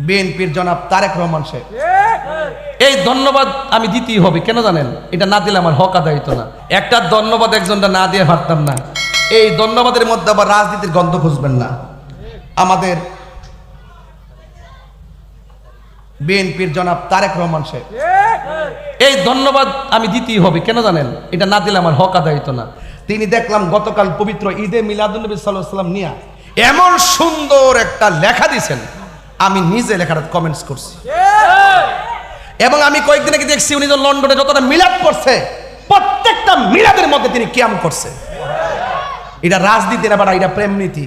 বিএনপির জনাব তারেক রহমান সাহেব। এই ধন্যবাদ আমি দিতেই হবে, কেন জানেন? এটা না দিলে আমার হক আদায় হতো না। একটা ধন্যবাদ একজনটা না দিয়ে পারতাম না। এই ধন্যবাদের মধ্যে আবার রাজনীতির গন্ধ খুঁজবেন না। আমাদের বিএনপির জনাব তারেক রহমান সাহেব। এই ধন্যবাদ আমি দিতেই হবে, কেন জানেন? এটা না দিলে আমার হক আদায় হতো না। তিনি দেখলাম গতকাল পবিত্র ঈদে মিলাদুন্নবী সাল্লাল্লাহু আলাইহি ওয়াসাল্লাম নিয়ে এমন সুন্দর একটা লেখা দিয়েছেন, আমি নিজে লেখাটা কমেন্টস করছি। এবং আমি কয়েকদিন আগে দেখছি উনি যে লন্ডনে যতটা মিলাদ করছে, প্রত্যেকটা মিলাদের মধ্যে তিনি কিয়াম করছে। এটা রাজনীতি না, বাড়া, এটা প্রেম নীতি।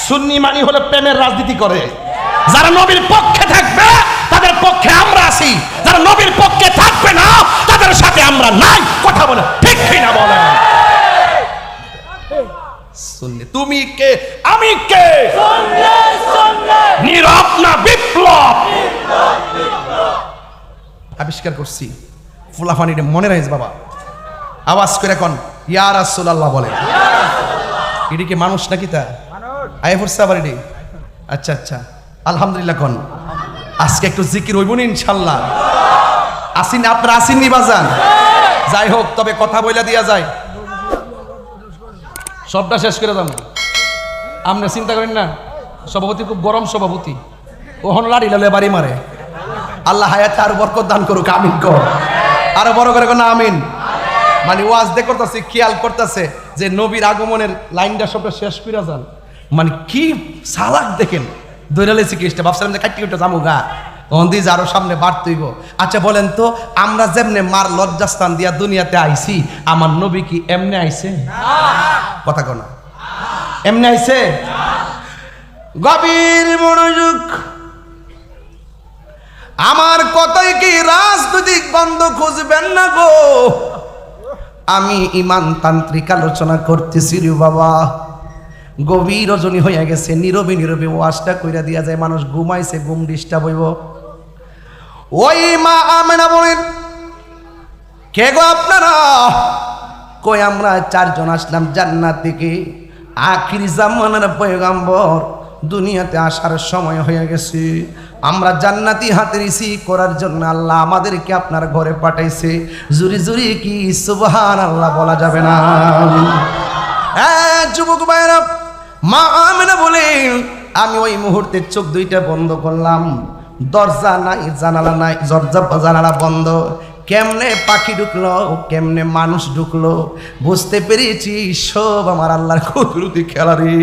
সুন্নি মানি হলে প্রেমের রাজনীতি করে। যারা নবীর পক্ষে থাকবে তাদের পক্ষে আমরা আছি, যারা নবীর পক্ষে থাকবে না তাদের সাথে আমরা নাই। কথা বলে ঠিক কিনা বলেন? সুন্নি তুমি কে আমি কে? নীরব না বিপ্লব আবিষ্কার করছি। ফুলাফানিটা মনে রাখিস বাবা, আওয়াজ করে কোন ইয়া রাসূলুল্লাহ বলেন। এটি কি মানুষ নাকি? তা আয় পড়ছে আবার এটি। আচ্ছা আচ্ছা, আলহামদুলিল্লাহ কোন। আজকে একটু জিকির হইব না ইনশাল্লাহ। আসিন আপনারা আসিননি বাজান? যাই হোক, তবে কথা বইলা দিয়া যায়, সবটা শেষ করে দাম। আপনি চিন্তা করেন না, সভাপতি খুব গরম সভাপতি, ওহন লাড়ি লালে বাড়ি মারে। আল্লাহ হায়াতে আরো বরকত দান করুক, আমিন কর। আরো বড় করে কোন আমিন। মানে ওয়াজ দে করতেছে, খেয়াল করতেছে যে নবীর আগমনের লাইনটা সবটা শেষ করে যান। মানে কি সালাক দেখেন, দৈরালেছি কেসটা ভাবছিলাম যে কাটি কাটি যাবো গা, অন্দি আরো সামনে বাড়তইব। আচ্ছা বলেন তো, আমরা যেমনে মার লজ্জাস্থান দিয়া দুনিয়াতে আইছি, আমার নবী কি এমনি আইছে? কথা কনা এমনি আইছে? গভীর মনোযোগ। আমার কথাই কি রাজনৈতিক বন্ধ খুঁজবেন না গো? আমি ইমান তান্ত্রিক আলোচনা করতেছি রে বাবা। গভীর রজনী হইয়া গেছে, নীরবে নীরবে ওয়াজটা কইরা দিয়া যায়, মানুষ ঘুমাইছে, ঘুম ডিস্টার্ব হইব। ওই মা আমেনা বলেন, কে গো আপনারা? কই আমরা চারজন আসলাম জান্নাত থেকে। আখির জামানার পয়গম্বর দুনিয়াতে আসার সময় হয়ে গেছে। আমরা জান্নাতি হাতে রিসিভ করার জন্য আল্লাহ আমাদেরকে আপনার ঘরে পাঠাইছে। জুরি জুরি কি সুবহানাল্লাহ বলা যাবে না? যুবক ভাইরা, মা আমেনা বলেন, আমি ওই মুহূর্তে চোখ দুইটা বন্ধ করলাম। দরজা নাই, জানালা নাই, জানালা বন্ধ। কেমনে পাখি ঢুকলো, কেমনে মানুষ ঢুকলো, বুঝতে পেরেছি সব আমার আল্লাহর কুদরতি খেলা রে।